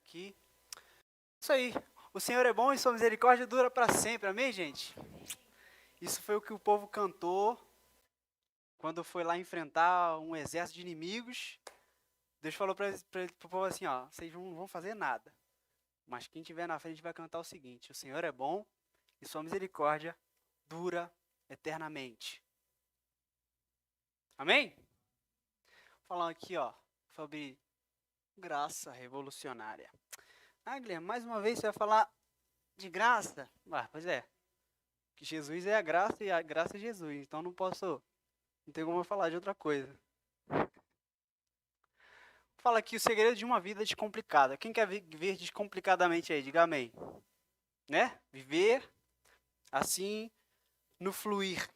aqui. Isso aí. O Senhor é bom e sua misericórdia dura para sempre. Amém, gente? Isso foi o que o povo cantou quando foi lá enfrentar um exército de inimigos. Deus falou para o povo assim, ó, vocês não vão fazer nada. Mas quem estiver na frente vai cantar o seguinte: o Senhor é bom e sua misericórdia dura eternamente. Amém? Falando aqui, ó, sobre graça revolucionária. Ah, Guilherme, mais uma vez você vai falar de graça? Pois é. Que Jesus é a graça e a graça é Jesus. Então não tem como eu falar de outra coisa. Fala aqui o segredo de uma vida descomplicada. Quem quer viver descomplicadamente aí? Diga amém. Né? Viver assim no fluir.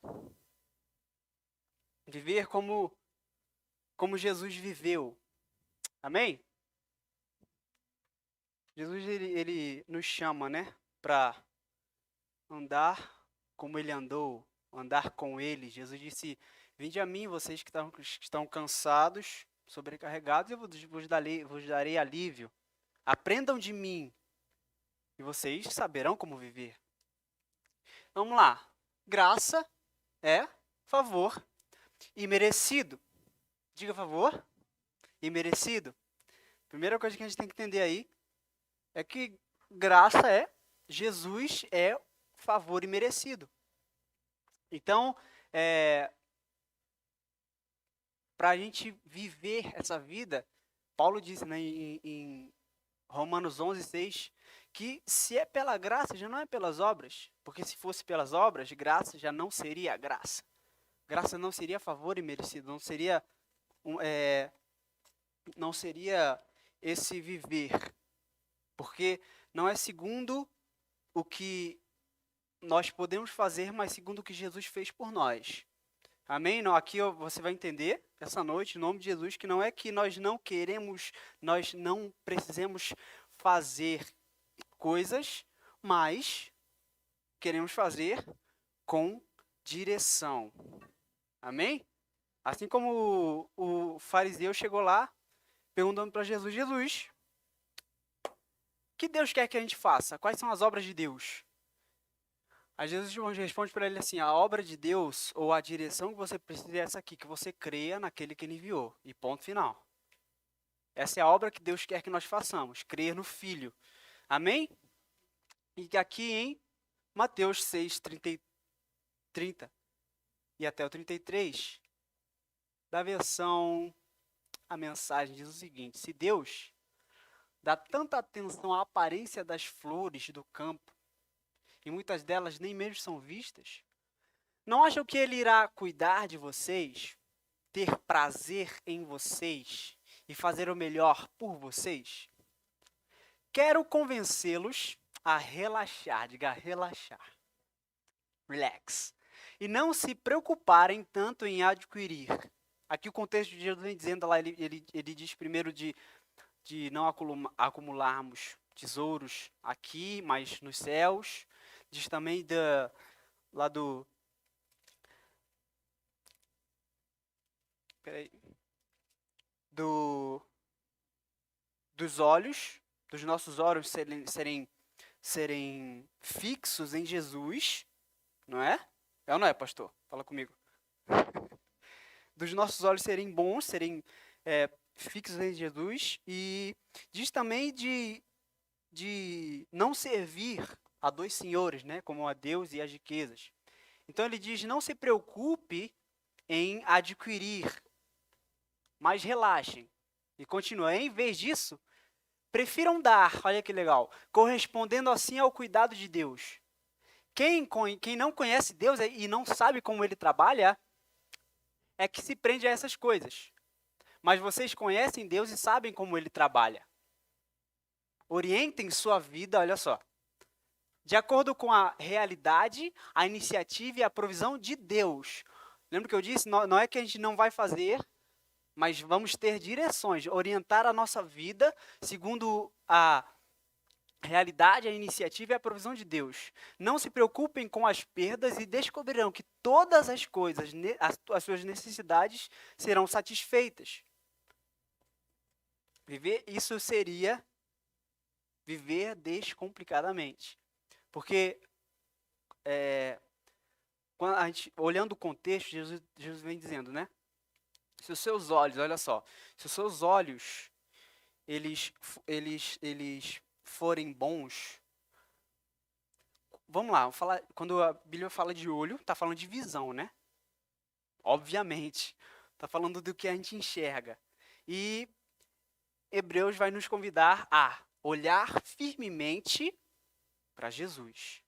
Viver como Jesus viveu. Amém? Jesus, ele nos chama, né? Para andar como ele andou, andar com ele. Jesus disse, vinde a mim, vocês que estão cansados, sobrecarregados, eu vos darei alívio. Aprendam de mim e vocês saberão como viver. Vamos lá. Graça é favor imerecido. Diga favor imerecido. Primeira coisa que a gente tem que entender aí é que graça é, Jesus é favor imerecido. Então, para a gente viver essa vida, Paulo diz, né, em Romanos 11:6, que se é pela graça, já não é pelas obras. Porque se fosse pelas obras, graça já não seria graça. Graça não seria favor imerecido, não seria esse viver. Porque não é segundo o que nós podemos fazer, mas segundo o que Jesus fez por nós. Amém? Não, aqui você vai entender essa noite, em nome de Jesus, que não é que nós não queremos, nós não precisamos fazer coisas, mas queremos fazer com direção. Amém? Assim como o fariseu chegou lá, perguntando para Jesus, Jesus, o que Deus quer que a gente faça? Quais são as obras de Deus? Aí Jesus responde para ele assim, a obra de Deus, ou a direção que você precisa é essa aqui, que você creia naquele que ele enviou. E ponto final. Essa é a obra que Deus quer que nós façamos, crer no Filho. Amém? E que aqui em Mateus 6, 30 e até o 33, da versão, a mensagem diz o seguinte, se Deus dá tanta atenção à aparência das flores do campo, e muitas delas nem mesmo são vistas, não acham que ele irá cuidar de vocês, ter prazer em vocês e fazer o melhor por vocês? Quero convencê-los a relaxar, diga relaxar, relax, e não se preocuparem tanto em adquirir. Aqui o contexto de Jesus vem dizendo lá, ele diz primeiro de não acumularmos tesouros aqui, mas nos céus. Diz também lá dos olhos, dos nossos olhos serem fixos em Jesus, não é? É ou não é, pastor? Fala comigo. Dos nossos olhos serem bons, serem fixos em Jesus, e diz também de não servir a dois senhores, né, como a Deus e as riquezas. Então ele diz, não se preocupe em adquirir, mas relaxem. E continua, em vez disso, prefiram dar, olha que legal, correspondendo assim ao cuidado de Deus. Quem não conhece Deus e não sabe como ele trabalha, é que se prende a essas coisas. Mas vocês conhecem Deus e sabem como ele trabalha. Orientem sua vida, olha só, de acordo com a realidade, a iniciativa e a provisão de Deus. Lembra que eu disse? Não é que a gente não vai fazer, mas vamos ter direções, orientar a nossa vida segundo a realidade, a iniciativa e a provisão de Deus. Não se preocupem com as perdas e descobrirão que todas as coisas, as suas necessidades serão satisfeitas. Viver isso seria Viver descomplicadamente. Porque, quando a gente, olhando o contexto, Jesus vem dizendo, né? Se os seus olhos, olha só, se os seus olhos, eles forem bons, vamos lá, vamos falar, quando a Bíblia fala de olho, está falando de visão, né? Obviamente, está falando do que a gente enxerga. E Hebreus vai nos convidar a olhar firmemente para Jesus,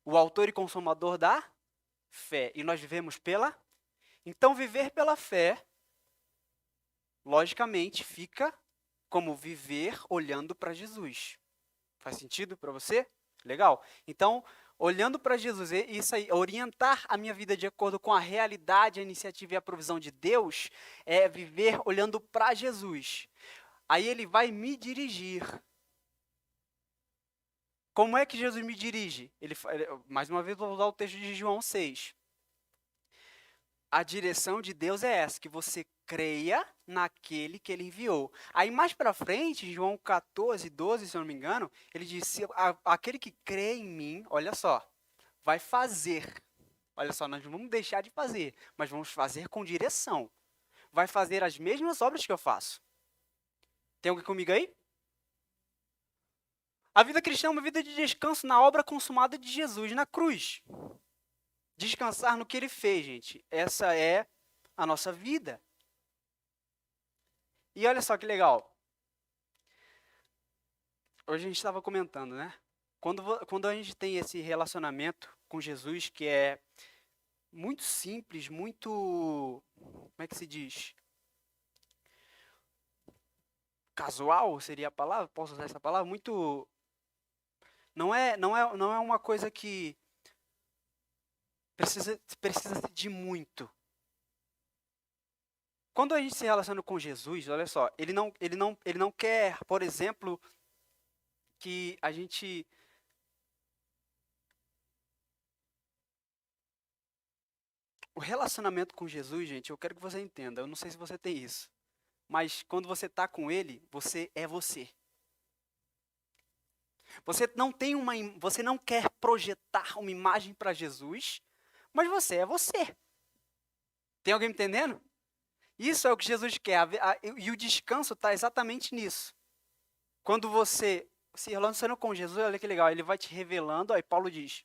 o autor e consumador da fé. E nós vivemos pela? Então, viver pela fé, logicamente, fica como viver olhando para Jesus. Faz sentido para você? Legal? Então, olhando para Jesus, isso aí, orientar a minha vida de acordo com a realidade, a iniciativa e a provisão de Deus, é viver olhando para Jesus. Aí ele vai me dirigir. Como é que Jesus me dirige? Mais uma vez, vou usar o texto de João 6. A direção de Deus é essa, que você creia naquele que ele enviou. Aí mais para frente, João 14, 12, se eu não me engano, ele disse, aquele que crê em mim, olha só, vai fazer. Olha só, nós não vamos deixar de fazer, mas vamos fazer com direção. Vai fazer as mesmas obras que eu faço. Tem alguém comigo aí? A vida cristã é uma vida de descanso na obra consumada de Jesus na cruz. Descansar no que ele fez, gente. Essa é a nossa vida. E olha só que legal. Hoje a gente estava comentando, né? Quando a gente tem esse relacionamento com Jesus, que é muito simples, muito, como é que se diz? Casual seria a palavra? Posso usar essa palavra? Muito, não é uma coisa que precisa de muito. Quando a gente se relaciona com Jesus, olha só, ele não quer, por exemplo, que a gente o relacionamento com Jesus, gente, eu quero que você entenda. Eu não sei se você tem isso, mas quando você está com Ele, você é você. Você não quer projetar uma imagem para Jesus, mas você é você. Tem alguém me entendendo? Isso é o que Jesus quer. E o descanso está exatamente nisso. Quando você se relaciona com Jesus, olha que legal, ele vai te revelando. Aí Paulo diz: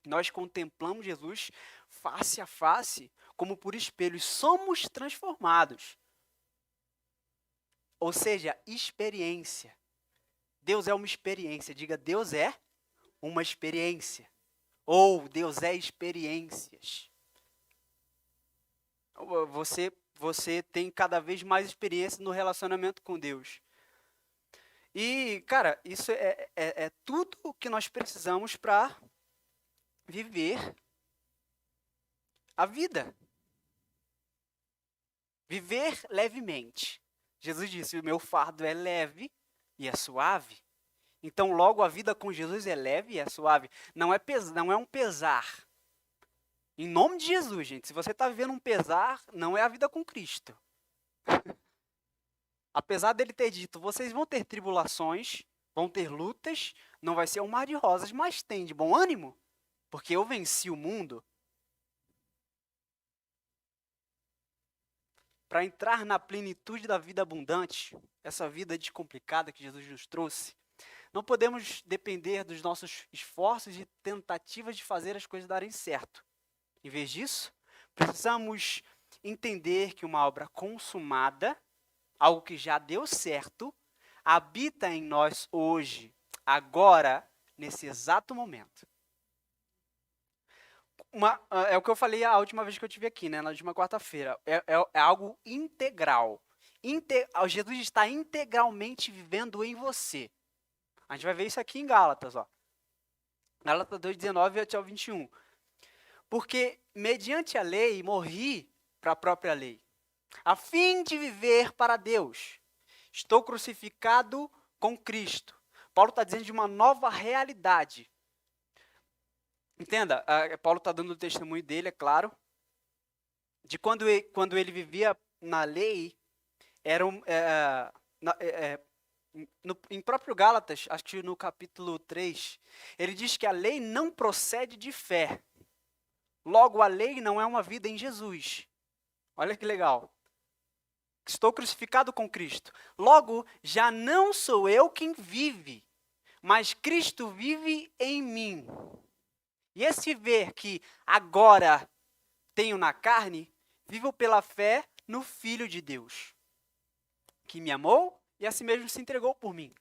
nós contemplamos Jesus face a face, como por espelhos, somos transformados. Ou seja, experiência. Deus é uma experiência. Diga, Deus é uma experiência. Ou Deus é experiências. Você tem cada vez mais experiência no relacionamento com Deus. E, cara, isso é tudo o que nós precisamos para viver a vida. Viver levemente. Jesus disse, o meu fardo é leve e é suave. Então, logo, a vida com Jesus é leve e é suave. Não é um pesar. Em nome de Jesus, gente, se você está vivendo um pesar, não é a vida com Cristo. Apesar dele ter dito, vocês vão ter tribulações, vão ter lutas, não vai ser um mar de rosas, mas tem de bom ânimo, porque eu venci o mundo. Para entrar na plenitude da vida abundante, essa vida descomplicada que Jesus nos trouxe, não podemos depender dos nossos esforços e tentativas de fazer as coisas darem certo. Em vez disso, precisamos entender que uma obra consumada, algo que já deu certo, habita em nós hoje, agora, nesse exato momento. É o que eu falei a última vez que eu estive aqui, né, na última quarta-feira. É algo integral. Jesus está integralmente vivendo em você. A gente vai ver isso aqui em Gálatas, ó. Gálatas 2:19 até o 21. Porque, mediante a lei, morri para a própria lei, a fim de viver para Deus. Estou crucificado com Cristo. Paulo está dizendo de uma nova realidade. Entenda, Paulo está dando o testemunho dele, é claro, de quando ele vivia na lei, Em próprio Gálatas, acho que no capítulo 3, ele diz que a lei não procede de fé. Logo, a lei não é uma vida em Jesus. Olha que legal. Estou crucificado com Cristo. Logo, já não sou eu quem vive, mas Cristo vive em mim. E esse ver que agora tenho na carne, vivo pela fé no Filho de Deus, que me amou e a si mesmo se entregou por mim.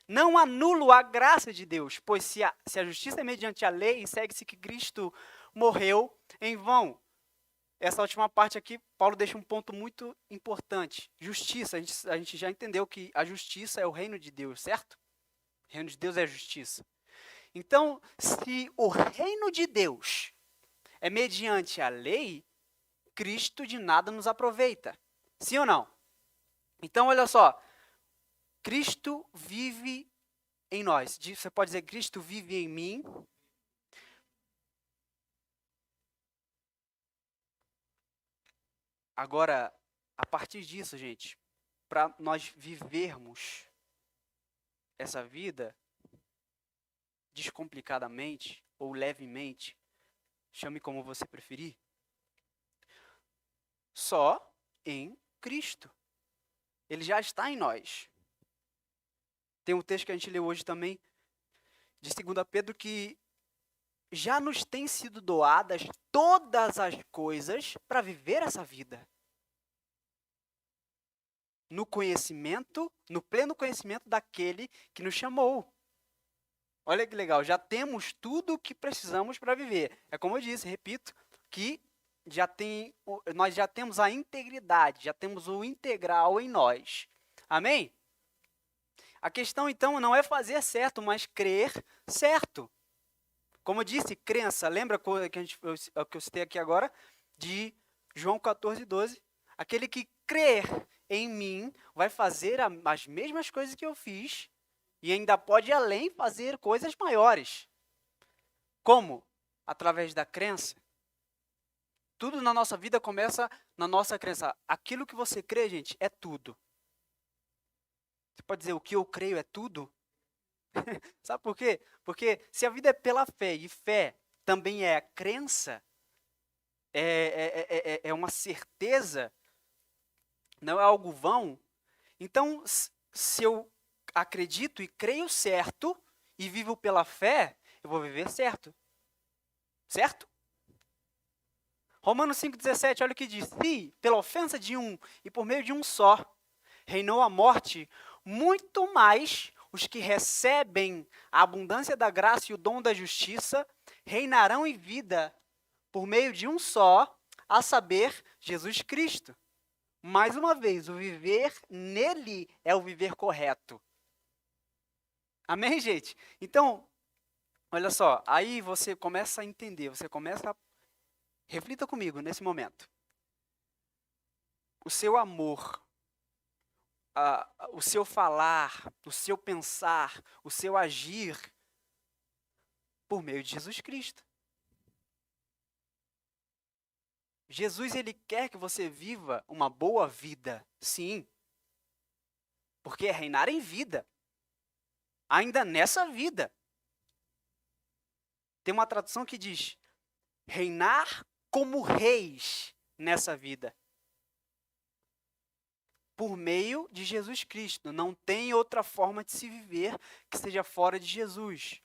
Não anulo a graça de Deus, pois se a justiça é mediante a lei, segue-se que Cristo morreu em vão. Essa última parte aqui, Paulo deixa um ponto muito importante. Justiça, a gente já entendeu que a justiça é o reino de Deus, certo? O reino de Deus é a justiça. Então, se o reino de Deus é mediante a lei, Cristo de nada nos aproveita. Sim ou não? Então, olha só. Cristo vive em nós. Você pode dizer, Cristo vive em mim. Agora, a partir disso, gente, para nós vivermos essa vida descomplicadamente ou levemente, chame como você preferir, só em Cristo. Ele já está em nós. Tem um texto que a gente leu hoje também, de 2 Pedro, que já nos têm sido doadas todas as coisas para viver essa vida. No conhecimento, no pleno conhecimento daquele que nos chamou. Olha que legal, já temos tudo o que precisamos para viver. É como eu disse, repito, que nós já temos a integridade, já temos o integral em nós. Amém? A questão, então, não é fazer certo, mas crer certo. Como eu disse, crença. Lembra que eu citei aqui agora? De João 14:12. Aquele que crer em mim vai fazer as mesmas coisas que eu fiz e ainda pode, além, fazer coisas maiores. Como? Através da crença. Tudo na nossa vida começa na nossa crença. Aquilo que você crê, gente, é tudo. Você pode dizer, o que eu creio é tudo? Sabe por quê? Porque se a vida é pela fé e fé também é a crença, é uma certeza, não é algo vão, então se eu acredito e creio certo e vivo pela fé, eu vou viver certo. Certo? Romanos 5,17, olha o que diz. Se, pela ofensa de um e por meio de um só, reinou a morte, muito mais os que recebem a abundância da graça e o dom da justiça reinarão em vida por meio de um só, a saber, Jesus Cristo. Mais uma vez, o viver nele é o viver correto. Amém, gente? Então, olha só, aí você começa a entender, você começa a... Reflita comigo nesse momento. O seu amor, o seu falar, o seu pensar, o seu agir por meio de Jesus Cristo. Jesus, ele quer que você viva uma boa vida, sim. Porque é reinar em vida. Ainda nessa vida. Tem uma tradução que diz, reinar como reis nessa vida. Por meio de Jesus Cristo. Não tem outra forma de se viver que seja fora de Jesus.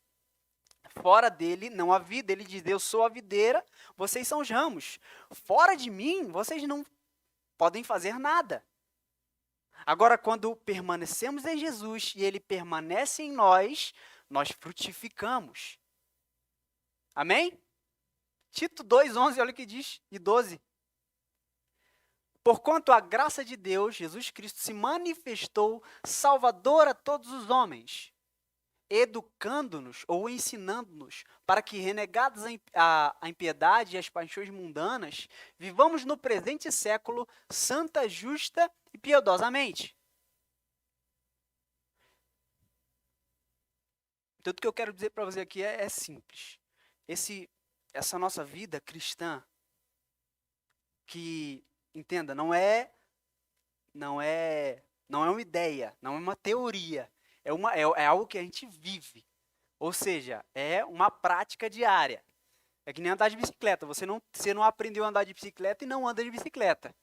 Fora dele não há vida. Ele diz, eu sou a videira, vocês são os ramos. Fora de mim, vocês não podem fazer nada. Agora, quando permanecemos em Jesus e ele permanece em nós, nós frutificamos. Amém? Tito 2:11, olha o que diz, e 12. Porquanto a graça de Deus, Jesus Cristo, se manifestou salvador a todos os homens, educando-nos ou ensinando-nos para que, renegados a impiedade e as paixões mundanas, vivamos no presente século santa, justa e piedosamente. Tudo que eu quero dizer para você aqui é simples. Essa nossa vida cristã, que, entenda, não é não é uma ideia, não é uma teoria, é algo que a gente vive. Ou seja, é uma prática diária. É que nem andar de bicicleta. Você não aprendeu a andar de bicicleta e não anda de bicicleta.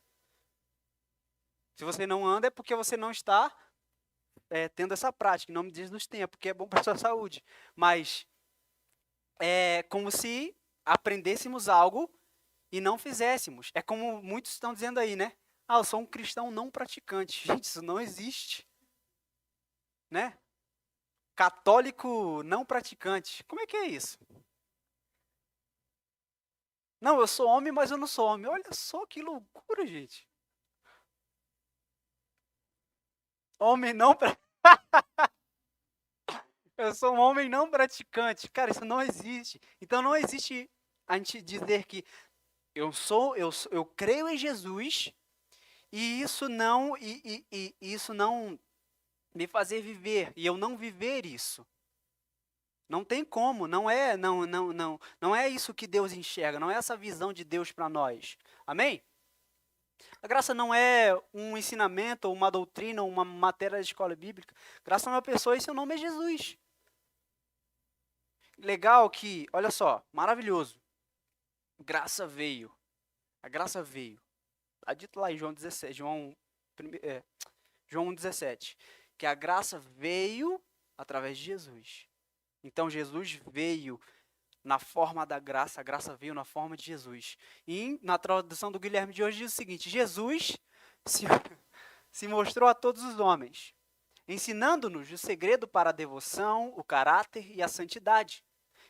Se você não anda é porque você não está tendo essa prática. Em nome de Jesus tenha, porque é bom para a sua saúde. Mas é como se aprendêssemos algo e não fizéssemos. É como muitos estão dizendo aí, né? Ah, eu sou um cristão não praticante. Gente, isso não existe, né? Católico não praticante. Como é que é isso? Não, eu sou homem, mas eu não sou homem. Olha só que loucura, gente. Homem não pra... Eu sou um homem não praticante. Cara, isso não existe. Então não existe a gente dizer que eu creio em Jesus e isso não me fazer viver e eu não viver isso. Não tem como, não é isso que Deus enxerga, não é essa visão de Deus para nós. Amém? A graça não é um ensinamento, ou uma doutrina, ou uma matéria da escola bíblica. Graça é uma pessoa e seu nome é Jesus. Legal que, olha só, maravilhoso. Graça veio. A graça veio. Está dito lá em João 17, João 1,17, que a graça veio através de Jesus. Então Jesus veio na forma da graça, a graça veio na forma de Jesus. E na tradução do Guilherme de hoje diz o seguinte: Jesus se, se mostrou a todos os homens, ensinando-nos o segredo para a devoção, o caráter e a santidade.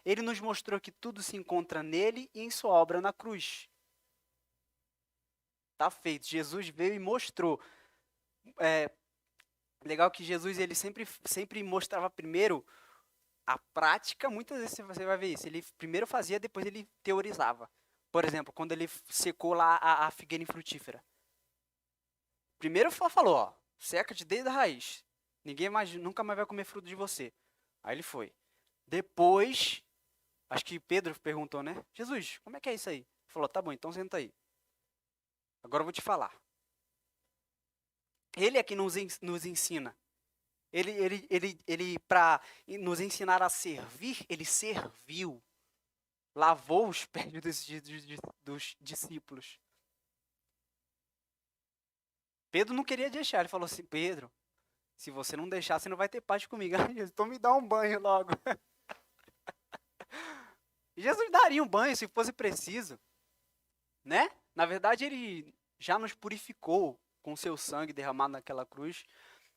Ele nos mostrou que tudo se encontra nele e em sua obra na cruz. Tá feito. Jesus veio e mostrou. Legal que Jesus ele sempre mostrava primeiro a prática. Muitas vezes você vai ver isso. Ele primeiro fazia, depois ele teorizava. Por exemplo, quando ele secou lá a figueira infrutífera. Primeiro falou, ó, seca-te desde a raiz. Ninguém mais, nunca mais vai comer fruto de você. Aí ele foi. Depois, acho que Pedro perguntou, né? Jesus, como é que é isso aí? Ele falou, tá bom, então senta aí. Agora eu vou te falar. Ele é que nos ensina. Ele para nos ensinar a servir, ele serviu. Lavou os pés dos discípulos. Pedro não queria deixar. Ele falou assim, Pedro, se você não deixar, você não vai ter paz comigo. Então me dá um banho logo. Jesus daria um banho se fosse preciso. Né? Na verdade, ele já nos purificou com seu sangue derramado naquela cruz.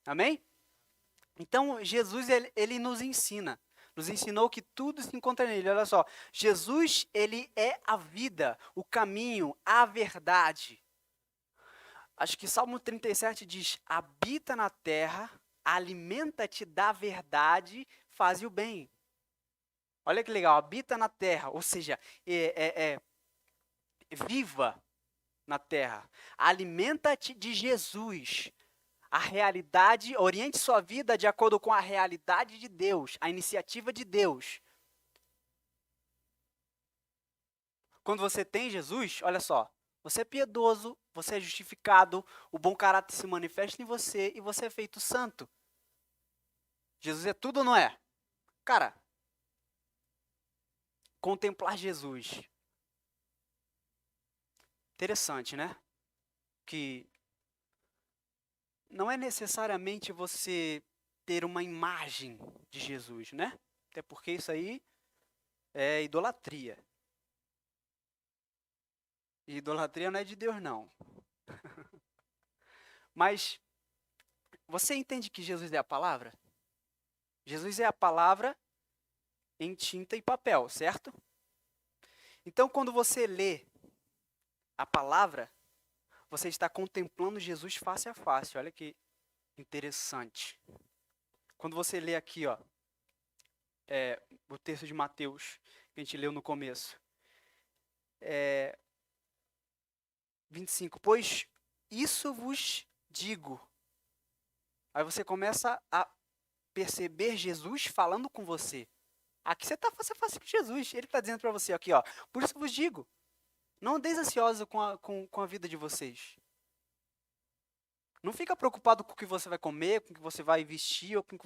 Amém? Então, Jesus, ele nos ensina. Nos ensinou que tudo se encontra nele. Olha só, Jesus, ele é a vida, o caminho, a verdade. Acho que Salmo 37 diz, habita na terra, alimenta-te da verdade, faz o bem. Olha que legal, habita na terra, ou seja, viva na terra. Alimenta-te de Jesus. A realidade, oriente sua vida de acordo com a realidade de Deus, a iniciativa de Deus. Quando você tem Jesus, olha só, você é piedoso, você é justificado, o bom caráter se manifesta em você e você é feito santo. Jesus é tudo ou não é? Cara, contemplar Jesus. Interessante, né? Que não é necessariamente você ter uma imagem de Jesus, né? Até porque isso aí é idolatria. E idolatria não é de Deus, não. Mas você entende que Jesus é a palavra? Jesus é a palavra em tinta e papel, certo? Então, quando você lê a palavra, você está contemplando Jesus face a face. Olha que interessante. Quando você lê aqui, ó, o texto de Mateus, que a gente leu no começo. 25. Pois isso vos digo. Aí você começa a perceber Jesus falando com você. Aqui você está face a face com Jesus. Ele está dizendo para você aqui, ó. Por isso vos digo, não andeis ansiosos com a vida de vocês. Não fica preocupado com o que você vai comer, com o que você vai vestir, ou com,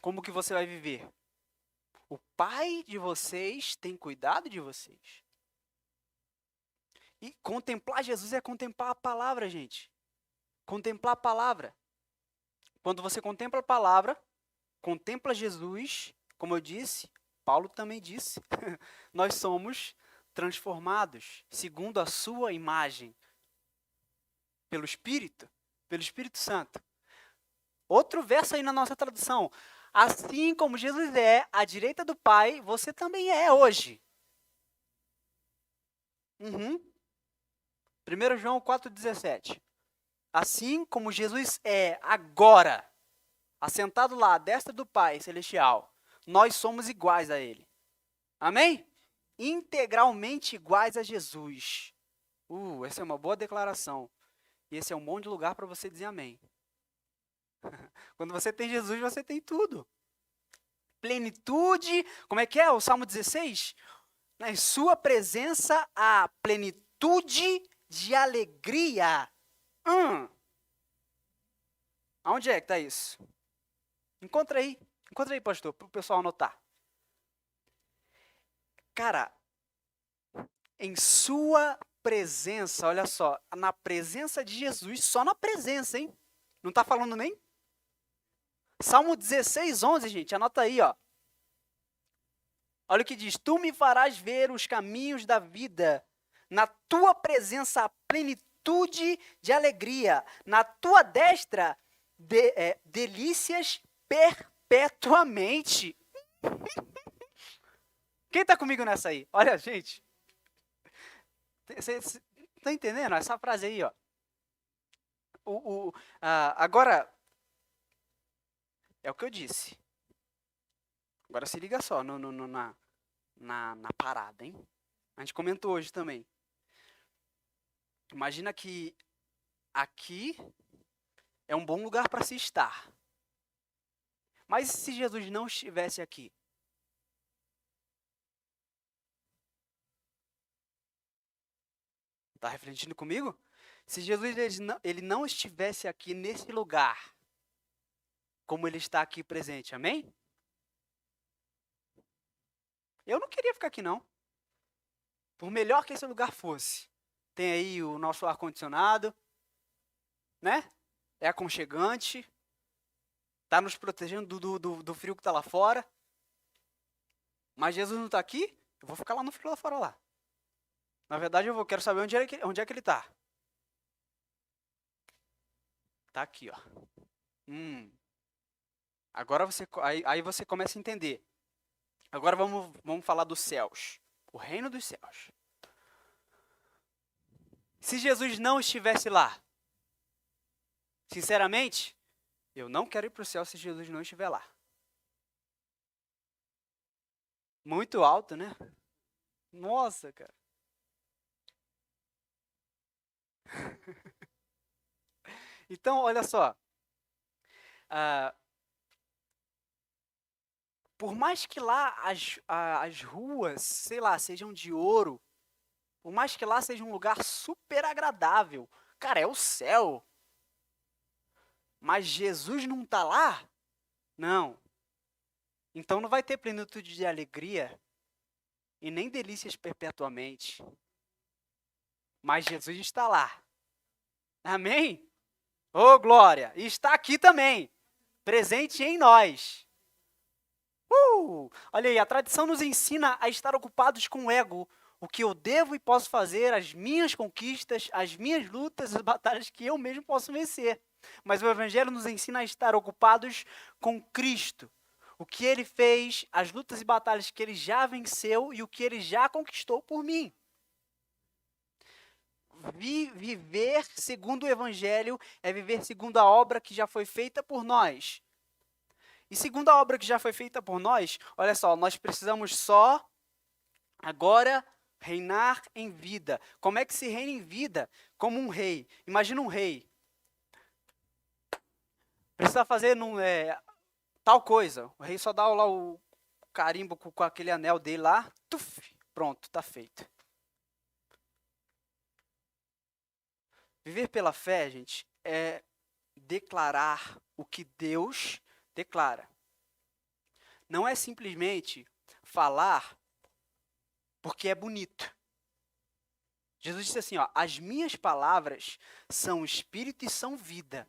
como que você vai viver. O Pai de vocês tem cuidado de vocês. E contemplar Jesus é contemplar a palavra, gente. Contemplar a palavra. Quando você contempla a palavra, contempla Jesus, como eu disse, Paulo também disse, nós somos transformados segundo a sua imagem, pelo Espírito Santo. Outro verso aí na nossa tradução. Assim como Jesus é à direita do Pai, você também é hoje. 1 João 4,17. Assim como Jesus é agora, assentado lá à destra do Pai Celestial, nós somos iguais a Ele. Amém? Integralmente iguais a Jesus. Essa é uma boa declaração. E esse é um bom de lugar para você dizer amém. Quando você tem Jesus, você tem tudo. Plenitude, como é que é o Salmo 16? Na sua presença, a plenitude de alegria. Aonde é que está isso? Encontra aí, pastor, para o pessoal anotar. Cara, em sua presença, olha só, na presença de Jesus, só na presença, hein? Não está falando nem? Salmo 16, 11, gente, anota aí, ó. Olha o que diz, tu me farás ver os caminhos da vida, na tua presença a plenitude de alegria, na tua destra delícias perpetuamente. Quem está comigo nessa aí? Olha, gente, você está entendendo essa frase aí, ó? Agora, é o que eu disse. Agora se liga só na parada, hein? A gente comentou hoje também. Imagina que aqui é um bom lugar para se estar. Mas se Jesus não estivesse aqui? Está refletindo comigo? Se Jesus ele não estivesse aqui nesse lugar, como ele está aqui presente, amém? Eu não queria ficar aqui, não. Por melhor que esse lugar fosse. Tem aí o nosso ar-condicionado, né? É aconchegante. Está nos protegendo do frio que está lá fora. Mas Jesus não está aqui, eu vou ficar lá no frio lá fora lá. Na verdade, quero saber onde é que ele está. Está aqui, ó. Agora aí você começa a entender. Agora vamos falar dos céus. O reino dos céus. Se Jesus não estivesse lá, sinceramente, eu não quero ir para o céu se Jesus não estiver lá. Muito alto, né? Nossa, cara. Então, olha só. Por mais que lá as ruas, sei lá, sejam de ouro, por mais que lá seja um lugar super agradável, cara, é o céu. Mas Jesus não está lá? Não. Então não vai ter plenitude de alegria e nem delícias perpetuamente. Mas Jesus está lá. Amém? Oh, glória! E está aqui também, presente em nós. Olha aí, a tradição nos ensina a estar ocupados com o ego, o que eu devo e posso fazer, as minhas conquistas, as minhas lutas, as batalhas que eu mesmo posso vencer. Mas o Evangelho nos ensina a estar ocupados com Cristo, o que Ele fez, as lutas e batalhas que Ele já venceu e o que Ele já conquistou por mim. Viver segundo o Evangelho é viver segundo a obra que já foi feita por nós. E segundo a obra que já foi feita por nós, olha só, nós precisamos só agora reinar em vida. Como é que se reina em vida? Como um rei. Imagina um rei. Precisa fazer tal coisa. O rei só dá lá o carimbo com aquele anel dele lá. Tuf, pronto, está feito. Viver pela fé, gente, é declarar o que Deus declara. Não é simplesmente falar porque é bonito. Jesus disse assim, ó, as minhas palavras são espírito e são vida.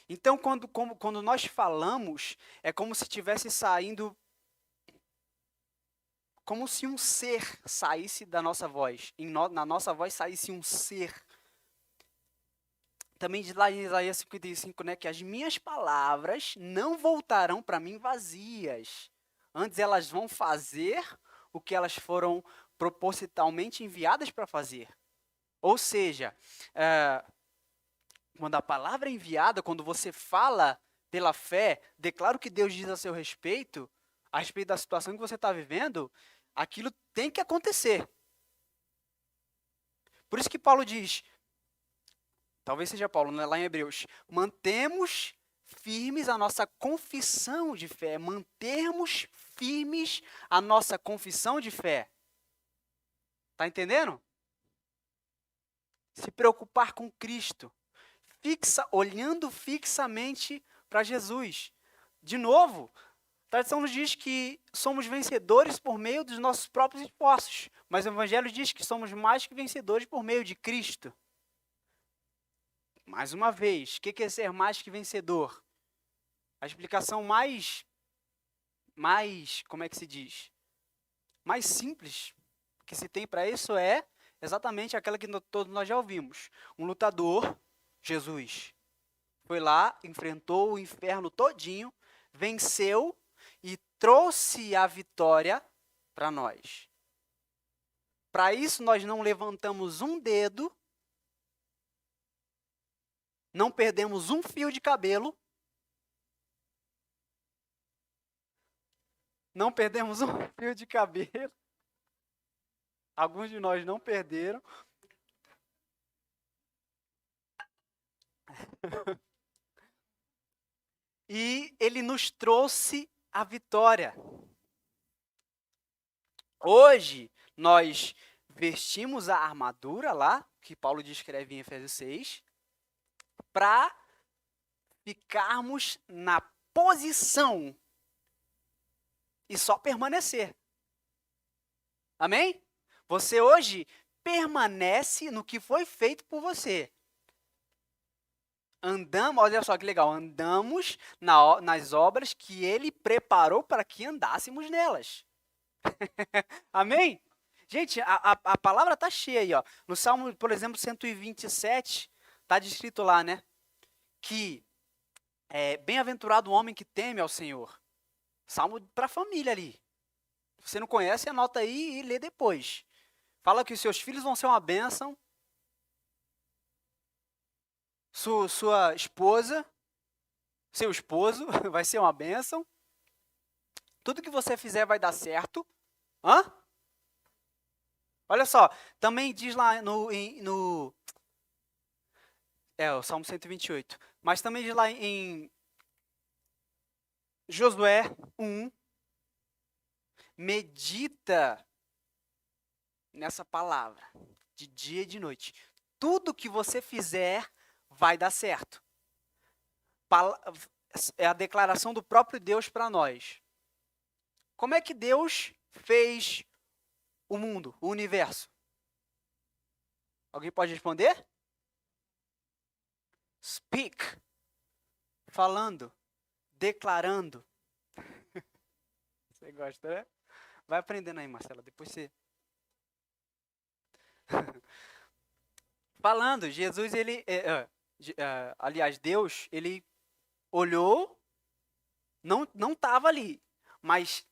Então, quando nós falamos, é como se estivesse saindo, como se um ser saísse da nossa voz. Na nossa voz saísse um ser. Também diz lá em Isaías 55, né, que as minhas palavras não voltarão para mim vazias. Antes elas vão fazer o que elas foram propositalmente enviadas para fazer. Ou seja, quando a palavra é enviada, quando você fala pela fé, declara o que Deus diz a seu respeito, a respeito da situação que você está vivendo, aquilo tem que acontecer. Por isso que Paulo diz, talvez seja Paulo, né, lá em Hebreus, mantemos firmes a nossa confissão de fé, mantermos firmes a nossa confissão de fé. Tá entendendo? Se preocupar com Cristo, olhando fixamente para Jesus. De novo, a tradição nos diz que somos vencedores por meio dos nossos próprios esforços, mas o Evangelho diz que somos mais que vencedores por meio de Cristo. Mais uma vez, o que é ser mais que vencedor? A explicação mais, como é que se diz? Mais simples que se tem para isso é exatamente aquela que todos nós já ouvimos. Um lutador, Jesus, foi lá, enfrentou o inferno todinho, venceu e trouxe a vitória para nós. Para isso, nós não levantamos um dedo, não perdemos um fio de cabelo, não perdemos um fio de cabelo. Alguns de nós não perderam. E ele nos trouxe a vitória. Hoje, nós vestimos a armadura lá, que Paulo descreve em Efésios 6, para ficarmos na posição e só permanecer. Amém? Você hoje permanece no que foi feito por você. Andamos, olha só que legal, andamos nas obras que ele preparou para que andássemos nelas. Amém? Gente, a palavra está cheia aí, ó. No Salmo, por exemplo, 127, está descrito lá, né? Que é bem-aventurado o homem que teme ao Senhor. Salmo para a família ali. Se você não conhece, anota aí e lê depois. Fala que os seus filhos vão ser uma bênção. Sua esposa, seu esposo vai ser uma bênção. Tudo que você fizer vai dar certo. Hã? Olha só, também diz lá o Salmo 128. Mas também diz lá em Josué 1, medita nessa palavra, de dia e de noite. Tudo que você fizer vai dar certo. É a declaração do próprio Deus para nós. Como é que Deus fez o mundo, o universo? Alguém pode responder? Speak. Falando. Declarando. Você gosta, né? Vai aprendendo aí, Marcela. Depois você... Falando, Jesus, aliás, Deus, ele olhou, não estava ali, mas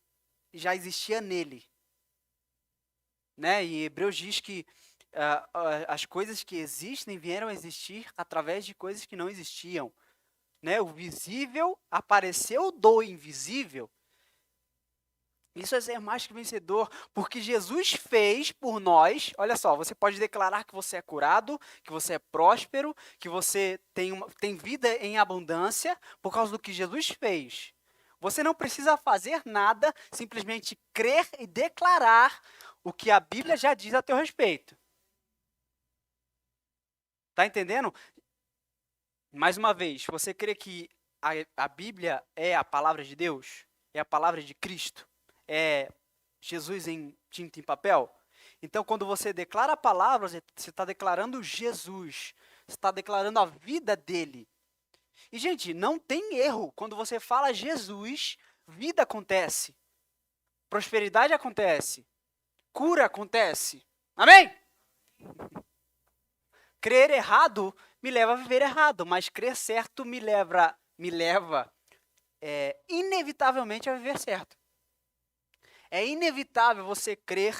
já existia nele. Né? E Hebreus diz que as coisas que existem vieram a existir através de coisas que não existiam. Né? O visível apareceu do invisível. Isso é ser mais que vencedor, porque Jesus fez por nós. Olha só, você pode declarar que você é curado, que você é próspero, que você tem vida em abundância por causa do que Jesus fez. Você não precisa fazer nada, simplesmente crer e declarar o que a Bíblia já diz a teu respeito. Tá entendendo? Mais uma vez, você crê que a Bíblia é a palavra de Deus? É a palavra de Cristo? É Jesus em tinta e papel? Então, quando você declara a palavra, você está declarando Jesus. Você está declarando a vida dele. E, gente, não tem erro. Quando você fala Jesus, vida acontece. Prosperidade acontece. Cura acontece. Amém? Crer errado me leva a viver errado, mas crer certo me leva inevitavelmente a viver certo. É inevitável você crer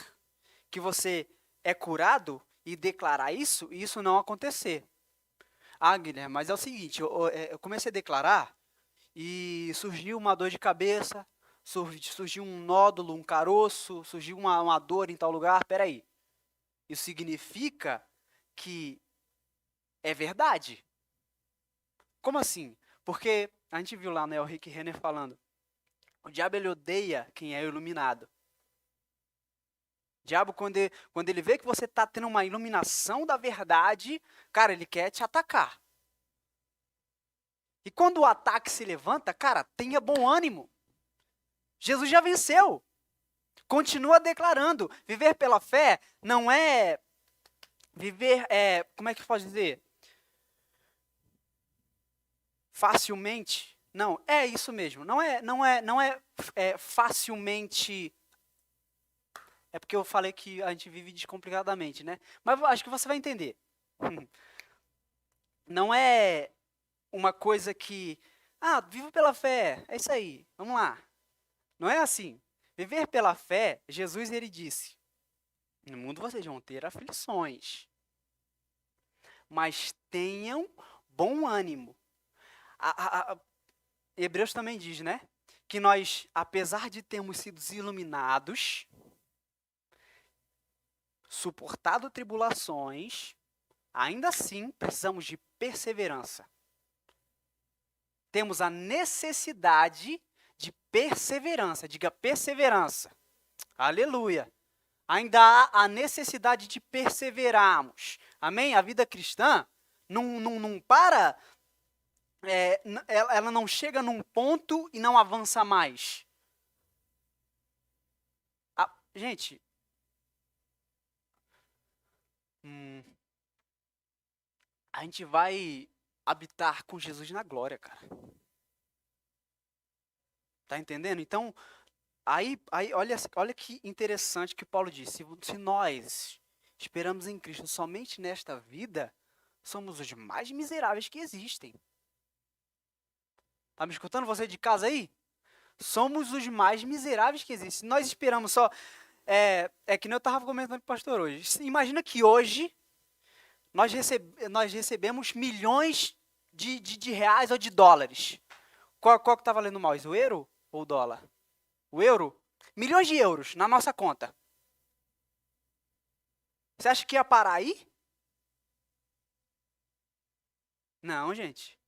que você é curado e declarar isso e isso não acontecer. Ah, Guilherme, mas é o seguinte, eu comecei a declarar e surgiu uma dor de cabeça, surgiu um nódulo, um caroço, surgiu uma dor em tal lugar. Peraí, isso significa que é verdade? Como assim? Porque a gente viu lá, né, o Rick Renner falando, o diabo ele odeia quem é iluminado. O diabo, quando ele vê que você está tendo uma iluminação da verdade, cara, ele quer te atacar. E quando o ataque se levanta, cara, tenha bom ânimo. Jesus já venceu. Continua declarando. Viver pela fé não é viver, como é que pode dizer? Facilmente. Não, é isso mesmo. Não é facilmente. É porque eu falei que a gente vive descomplicadamente, né? Mas acho que você vai entender. Não é uma coisa que, vivo pela fé, é isso aí, vamos lá. Não é assim. Viver pela fé, Jesus ele disse, no mundo vocês vão ter aflições, mas tenham bom ânimo. Hebreus também diz, né? Que nós, apesar de termos sido iluminados, suportado tribulações, ainda assim precisamos de perseverança. Temos a necessidade de perseverança. Diga perseverança. Aleluia. Ainda há a necessidade de perseverarmos. Amém? A vida cristã não para, ela não chega num ponto e não avança mais. Gente, a gente vai habitar com Jesus na glória, cara. Tá entendendo? Então, aí olha que interessante que Paulo disse. Se nós esperamos em Cristo somente nesta vida, somos os mais miseráveis que existem. Tá me escutando você de casa aí? Somos os mais miseráveis que existem. Se nós esperamos só... que nem eu estava comentando com o pastor hoje. Imagina que hoje nós recebemos milhões de reais ou de dólares. Qual que está valendo mais, o euro ou o dólar? O euro? Milhões de euros na nossa conta. Você acha que ia parar aí? Não, gente.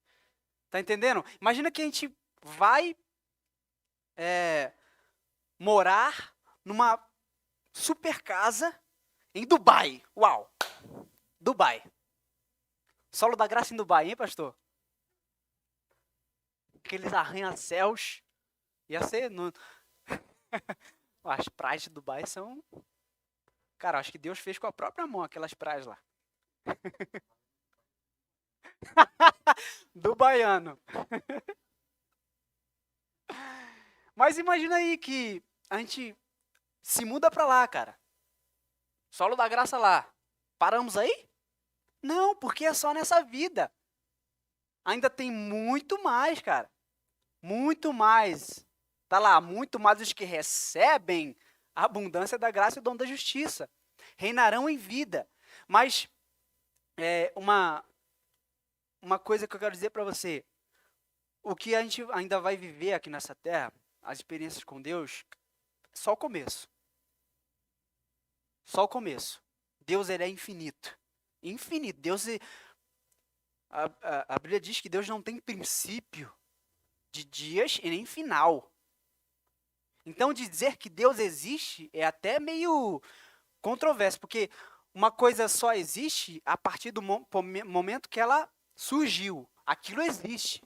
Tá entendendo? Imagina que a gente vai morar numa super casa em Dubai. Uau! Dubai. Solo da graça em Dubai, hein, pastor? Aqueles arranha-céus. Ia ser... As praias de Dubai são... Cara, acho que Deus fez com a própria mão aquelas praias lá. Do baiano. Mas imagina aí que a gente se muda pra lá, cara. Solo da graça lá. Paramos aí? Não, porque é só nessa vida. Ainda tem muito mais, cara. Muito mais. Tá lá, muito mais os que recebem a abundância da graça e o dom da justiça. Reinarão em vida. Mas uma coisa que eu quero dizer para você. O que a gente ainda vai viver aqui nessa terra, as experiências com Deus, só o começo. Só o começo. Deus ele é infinito. Infinito. Deus a Bíblia diz que Deus não tem princípio de dias e nem final. Então, dizer que Deus existe é até meio controverso, porque uma coisa só existe a partir do momento que ela surgiu. Aquilo existe.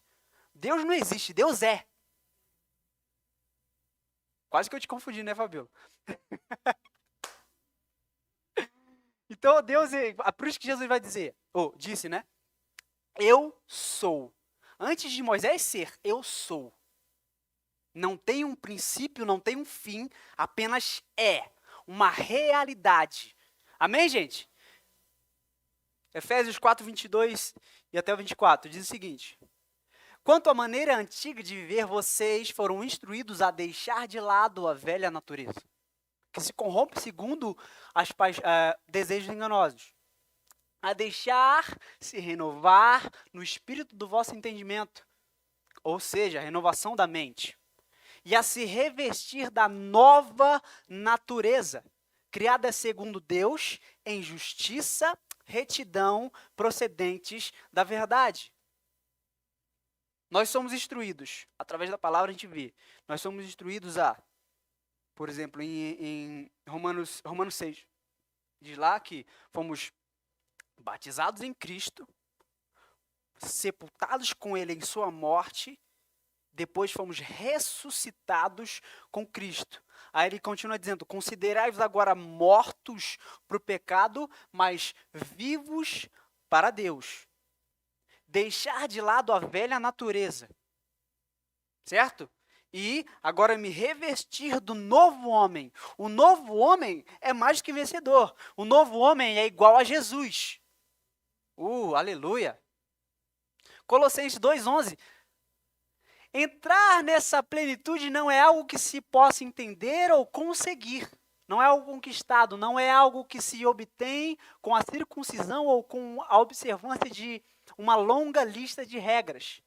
Deus não existe, Deus é. Quase que eu te confundi, né, Fabiola? Então, Deus é... Por isso que Jesus vai dizer, ou disse, né? Eu sou. Antes de Moisés ser, eu sou. Não tem um princípio, não tem um fim, apenas é. Uma realidade. Amém, gente? Efésios 4, 22 e até o 24 diz o seguinte: quanto à maneira antiga de viver, vocês foram instruídos a deixar de lado a velha natureza, que se corrompe segundo desejos enganosos, a deixar se renovar no espírito do vosso entendimento, ou seja, a renovação da mente, e a se revestir da nova natureza, criada segundo Deus, em justiça, retidão, procedentes da verdade. Nós somos instruídos, através da palavra a gente vê, nós somos instruídos a, por exemplo, em Romanos 6, diz lá que fomos batizados em Cristo, sepultados com Ele em sua morte, depois fomos ressuscitados com Cristo. Aí ele continua dizendo, considerai-vos agora mortos para o pecado, mas vivos para Deus. Deixar de lado a velha natureza, certo? E agora me revestir do novo homem. O novo homem é mais que vencedor. O novo homem é igual a Jesus. Aleluia. Colossenses 2:11. Entrar nessa plenitude não é algo que se possa entender ou conseguir. Não é algo conquistado, não é algo que se obtém com a circuncisão ou com a observância de uma longa lista de regras.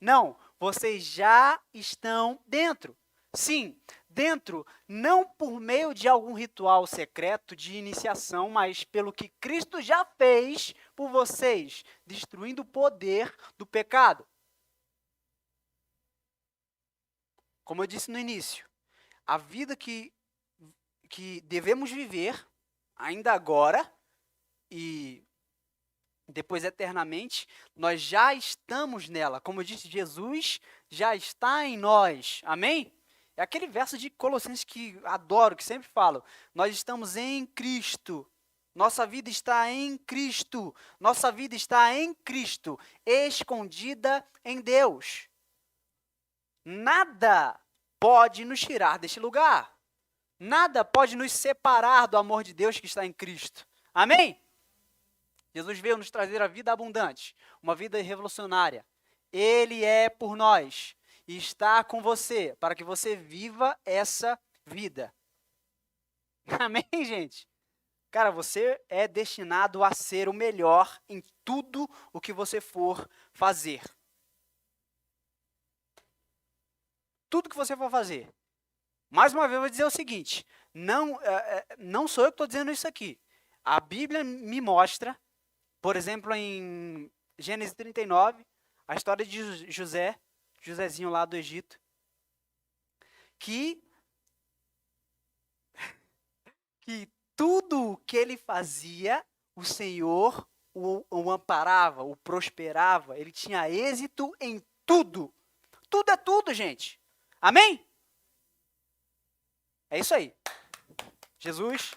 Não, vocês já estão dentro. Sim, dentro, não por meio de algum ritual secreto de iniciação, mas pelo que Cristo já fez por vocês, destruindo o poder do pecado. Como eu disse no início, a vida que devemos viver, ainda agora e depois eternamente, nós já estamos nela. Como eu disse, Jesus já está em nós. Amém? É aquele verso de Colossenses que adoro, que sempre falo. Nós estamos em Cristo. Nossa vida está em Cristo. Nossa vida está em Cristo, escondida em Deus. Nada pode nos tirar deste lugar. Nada pode nos separar do amor de Deus que está em Cristo. Amém? Jesus veio nos trazer a vida abundante, uma vida revolucionária. Ele é por nós e está com você, para que você viva essa vida. Amém, gente? Cara, você é destinado a ser o melhor em tudo o que você for fazer. Tudo que você for fazer. Mais uma vez, eu vou dizer o seguinte, não sou eu que estou dizendo isso aqui. A Bíblia me mostra, por exemplo, em Gênesis 39, a história de Josézinho lá do Egito, que tudo o que ele fazia, o Senhor o amparava, o prosperava, ele tinha êxito em tudo. Tudo é tudo, gente. Amém? É isso aí. Jesus.